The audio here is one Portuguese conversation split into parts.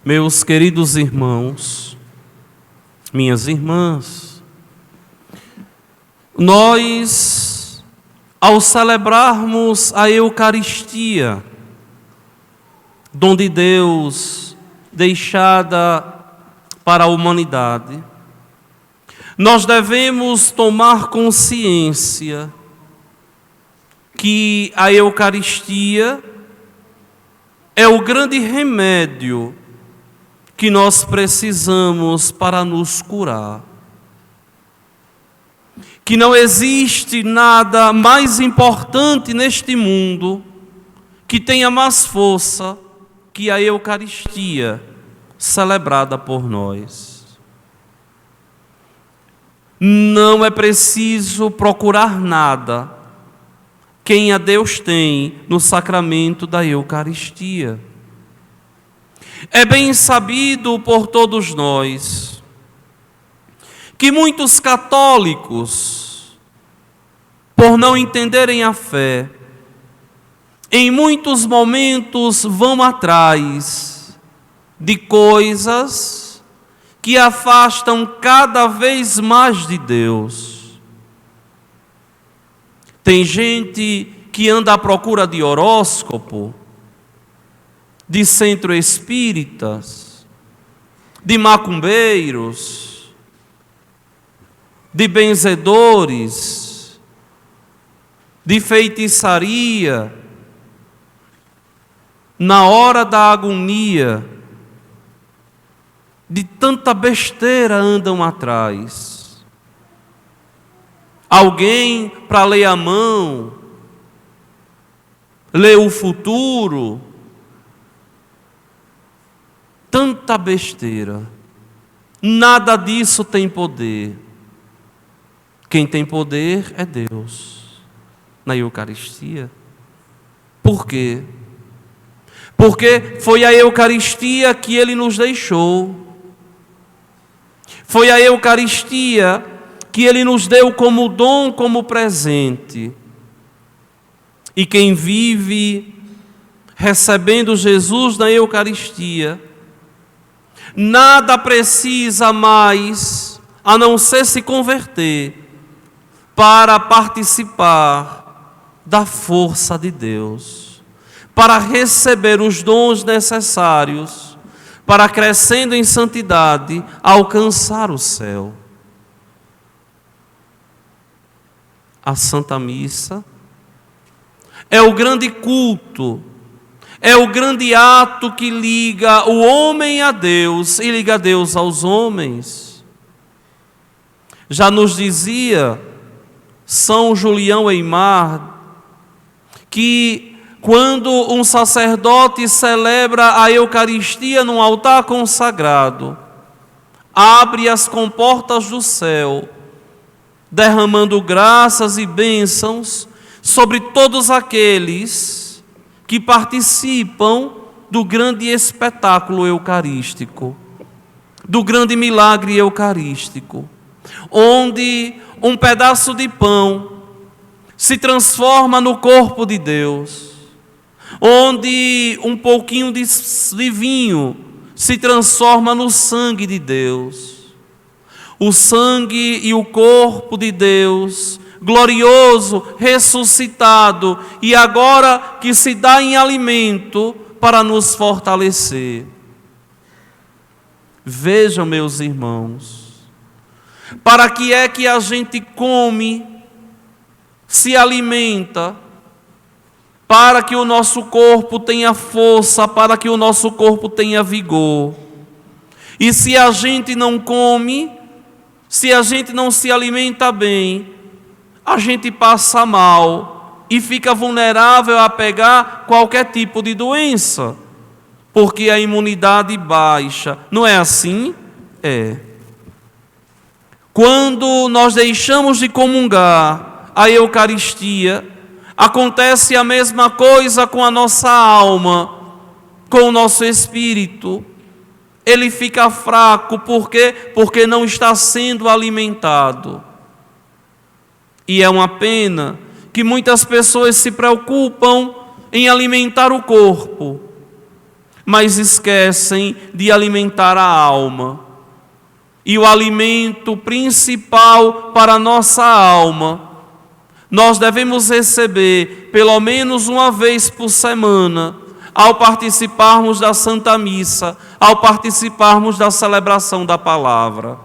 Meus queridos irmãos, minhas irmãs, nós, ao celebrarmos a Eucaristia, dom de Deus deixada para a humanidade, nós devemos tomar consciência que a Eucaristia é o grande remédio que nós precisamos para nos curar. Que não existe nada mais importante neste mundo que tenha mais força que a Eucaristia celebrada por nós. Não é preciso procurar nada quem a Deus tem no sacramento da Eucaristia. É bem sabido por todos nós que muitos católicos, por não entenderem a fé, em muitos momentos vão atrás de coisas que afastam cada vez mais de Deus. Tem gente que anda à procura de horóscopo, de centro espíritas, de macumbeiros, de benzedores, de feitiçaria, na hora da agonia, de tanta besteira andam atrás. Alguém para ler a mão, ler o futuro, tanta besteira. Nada disso tem poder. Quem tem poder é Deus, na Eucaristia. Por quê? Porque foi a Eucaristia que Ele nos deixou. Foi a Eucaristia que Ele nos deu como dom, como presente. E quem vive recebendo Jesus na Eucaristia, nada precisa mais a não ser se converter para participar da força de Deus, para receber os dons necessários para, crescendo em santidade, alcançar o céu. A Santa Missa é o grande culto, é o grande ato que liga o homem a Deus e liga Deus aos homens. Já nos dizia São Julião Eymar que quando um sacerdote celebra a Eucaristia num altar consagrado, abre as comportas do céu, derramando graças e bênçãos sobre todos aqueles que participam do grande espetáculo eucarístico, do grande milagre eucarístico, onde um pedaço de pão se transforma no corpo de Deus, onde um pouquinho de vinho se transforma no sangue de Deus. O sangue e o corpo de Deus, glorioso, ressuscitado, e agora que se dá em alimento para nos fortalecer. Vejam, meus irmãos, para que é que a gente come, se alimenta, para que o nosso corpo tenha força, para que o nosso corpo tenha vigor. E se a gente não come, se a gente não se alimenta bem, a gente passa mal e fica vulnerável a pegar qualquer tipo de doença, porque a imunidade baixa. Não é assim? É. Quando nós deixamos de comungar a Eucaristia, acontece a mesma coisa com a nossa alma, com o nosso espírito. Ele fica fraco, por quê? Porque não está sendo alimentado. E é uma pena que muitas pessoas se preocupam em alimentar o corpo, mas esquecem de alimentar a alma. E o alimento principal para a nossa alma, nós devemos receber pelo menos uma vez por semana, ao participarmos da Santa Missa, ao participarmos da celebração da palavra,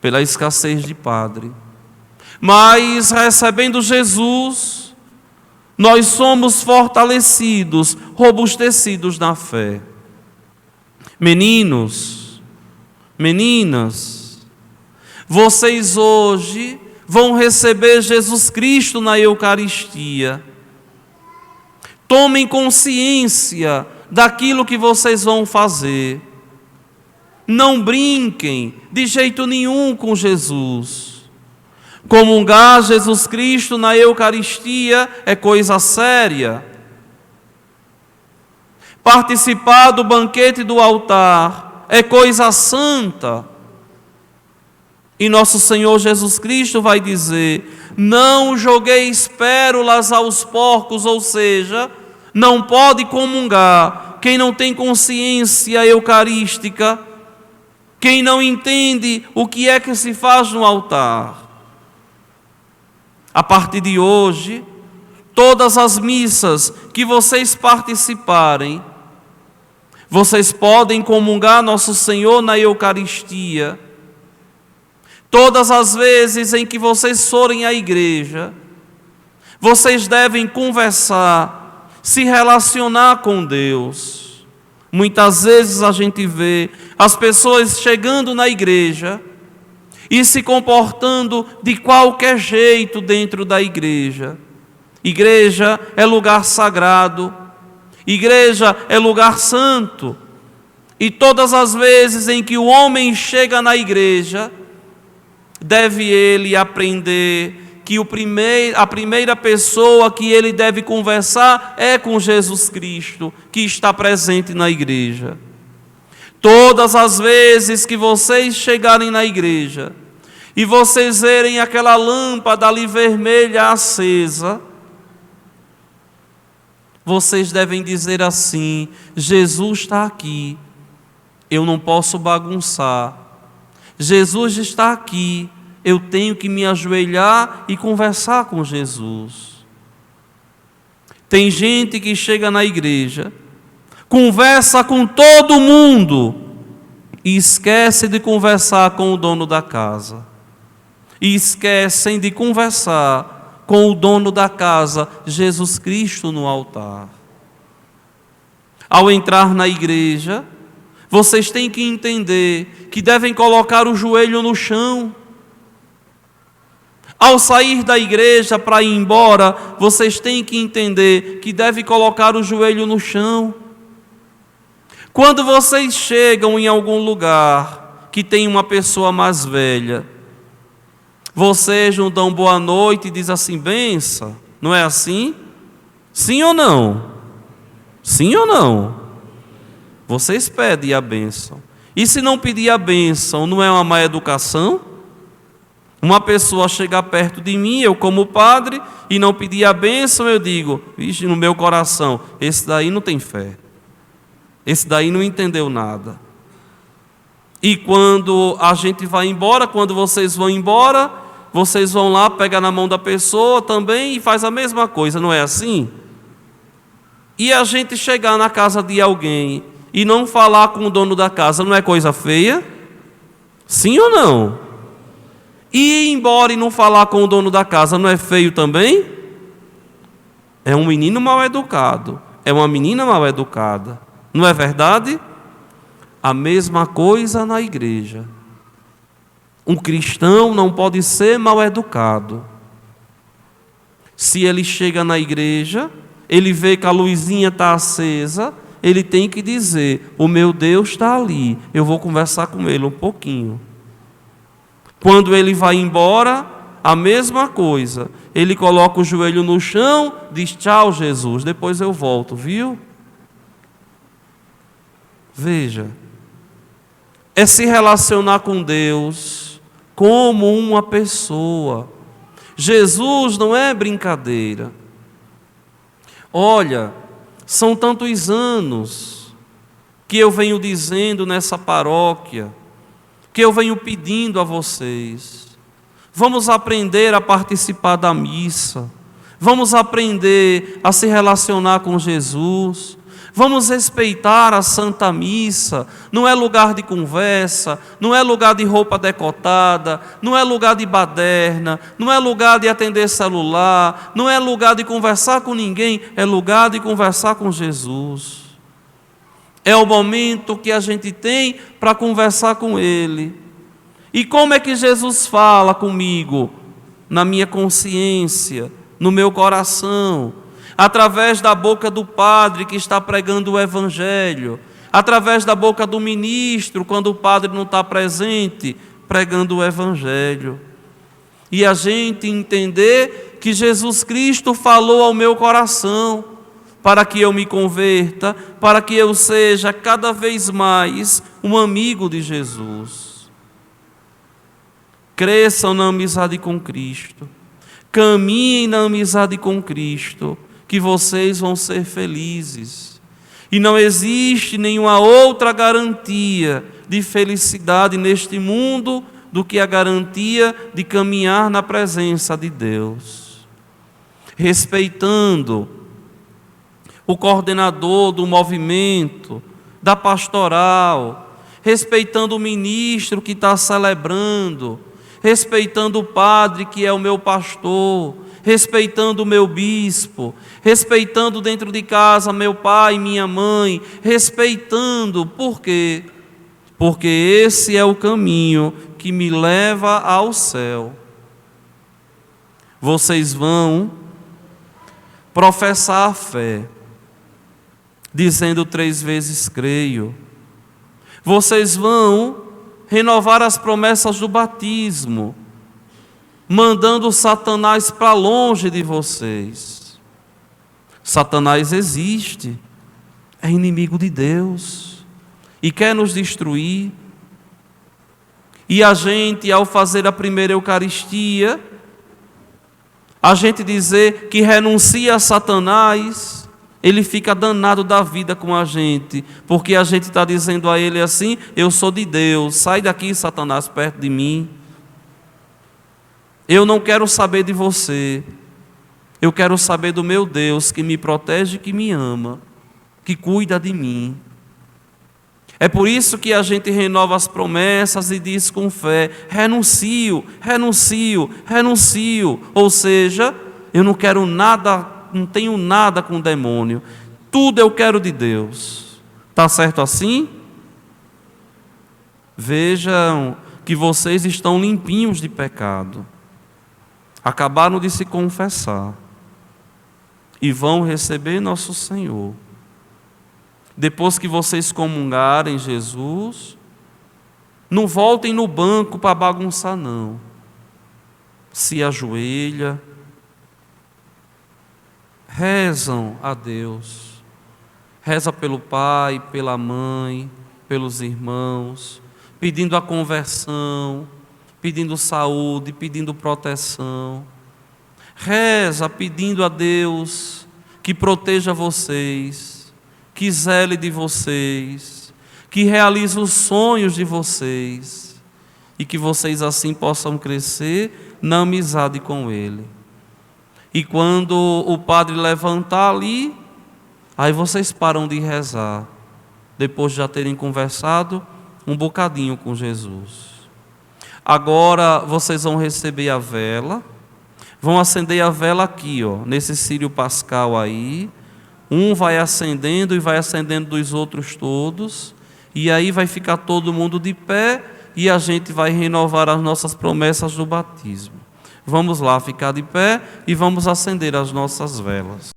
pela escassez de padre. Mas recebendo Jesus, nós somos fortalecidos, robustecidos na fé. Meninos, meninas, vocês hoje vão receber Jesus Cristo na Eucaristia. Tomem consciência daquilo que vocês vão fazer. Não brinquem de jeito nenhum com Jesus. Comungar Jesus Cristo na Eucaristia é coisa séria. Participar do banquete do altar é coisa santa. E nosso Senhor Jesus Cristo vai dizer: não jogueis pérolas aos porcos, ou seja, não pode comungar quem não tem consciência eucarística, quem não entende o que é que se faz no altar. A partir de hoje, todas as missas que vocês participarem, vocês podem comungar nosso Senhor na Eucaristia. Todas as vezes em que vocês forem à igreja, vocês devem conversar, se relacionar com Deus. Muitas vezes a gente vê as pessoas chegando na igreja e se comportando de qualquer jeito dentro da igreja. Igreja é lugar sagrado, igreja é lugar santo. E todas as vezes em que o homem chega na igreja, deve ele aprender que a primeira pessoa que ele deve conversar é com Jesus Cristo, que está presente na igreja. Todas as vezes que vocês chegarem na igreja e vocês verem aquela lâmpada ali vermelha acesa, vocês devem dizer assim: Jesus está aqui, eu não posso bagunçar. Jesus está aqui, eu tenho que me ajoelhar e conversar com Jesus. Tem gente que chega na igreja, conversa com todo mundo e esquece de conversar com o dono da casa. E esquecem de conversar com o dono da casa, Jesus Cristo, no altar. Ao entrar na igreja, vocês têm que entender que devem colocar o joelho no chão. Ao sair da igreja para ir embora, vocês têm que entender que devem colocar o joelho no chão. Quando vocês chegam em algum lugar que tem uma pessoa mais velha, vocês não dão boa noite e dizem assim: benção, não é assim? Sim ou não? Sim ou não? Vocês pedem a bênção. E se não pedir a bênção, não é uma má educação? Uma pessoa chegar perto de mim, eu como padre, e não pedir a bênção, eu digo: vixe, no meu coração, esse daí não tem fé. Esse daí não entendeu nada. E quando a gente vai embora, quando vocês vão embora, vocês vão lá, pegam na mão da pessoa também e faz a mesma coisa, não é assim? E a gente chegar na casa de alguém e não falar com o dono da casa, não é coisa feia? Sim ou não? E ir embora e não falar com o dono da casa, não é feio também? É um menino mal educado, é uma menina mal educada, não é verdade? A mesma coisa na igreja. Um cristão não pode ser mal educado. Se ele chega na igreja, ele vê que a luzinha está acesa, ele tem que dizer: o meu Deus está ali, eu vou conversar com ele um pouquinho. Quando ele vai embora, a mesma coisa. Ele coloca o joelho no chão, diz: tchau, Jesus, depois eu volto, viu? Veja, é se relacionar com Deus como uma pessoa. Jesus não é brincadeira. Olha, São tantos anos que eu venho dizendo nessa paróquia, que eu venho pedindo a vocês. Vamos aprender a participar da missa. Vamos aprender a se relacionar com Jesus. Vamos respeitar a Santa Missa. Não é lugar de conversa, não é lugar de roupa decotada, não é lugar de baderna, não é lugar de atender celular, não é lugar de conversar com ninguém, é lugar de conversar com Jesus. É o momento que a gente tem para conversar com Ele. E como é que Jesus fala comigo? Na minha consciência, no meu coração, através da boca do padre que está pregando o Evangelho, através da boca do ministro, quando o padre não está presente, pregando o Evangelho. E a gente entender que Jesus Cristo falou ao meu coração, para que eu me converta, para que eu seja cada vez mais um amigo de Jesus. Cresçam na amizade com Cristo, caminhem na amizade com Cristo, que vocês vão ser felizes. E não existe nenhuma outra garantia de felicidade neste mundo do que a garantia de caminhar na presença de Deus. Respeitando o coordenador do movimento, da pastoral, respeitando o ministro que está celebrando, respeitando o padre que é o meu pastor, respeitando o meu bispo, respeitando dentro de casa meu pai e minha mãe, respeitando, por quê? Porque esse é o caminho que me leva ao céu. Vocês vão professar a fé, dizendo 3 vezes creio. Vocês vão renovar as promessas do batismo, mandando Satanás para longe de vocês. Satanás existe, é inimigo de Deus e quer nos destruir. E a gente, ao fazer a primeira Eucaristia, a gente dizer que renuncia a Satanás, ele fica danado da vida com a gente, porque a gente está dizendo a ele assim: eu sou de Deus, sai daqui, Satanás, perto de mim. Eu não quero saber de você, eu quero saber do meu Deus, que me protege, que me ama, que cuida de mim. É por isso que a gente renova as promessas e diz com fé: renuncio, renuncio, renuncio. Ou seja, eu não quero nada, não tenho nada com o demônio, tudo eu quero de Deus. Está certo assim? Vejam que vocês estão limpinhos de pecado, acabaram de se confessar e vão receber nosso Senhor. Depois que vocês comungarem Jesus, não voltem no banco para bagunçar, não. Se ajoelha, rezam a Deus, reza pelo pai, pela mãe, pelos irmãos, pedindo a conversão, pedindo saúde, pedindo proteção. Reza pedindo a Deus que proteja vocês, que zele de vocês, que realize os sonhos de vocês e que vocês assim possam crescer na amizade com Ele. E quando o padre levantar ali, aí vocês param de rezar, depois de já terem conversado um bocadinho com Jesus. Agora vocês vão receber a vela, vão acender a vela aqui, ó, nesse círio pascal aí. Um vai acendendo e vai acendendo dos outros todos, e aí vai ficar todo mundo de pé e a gente vai renovar as nossas promessas do batismo. Vamos lá ficar de pé e vamos acender as nossas velas.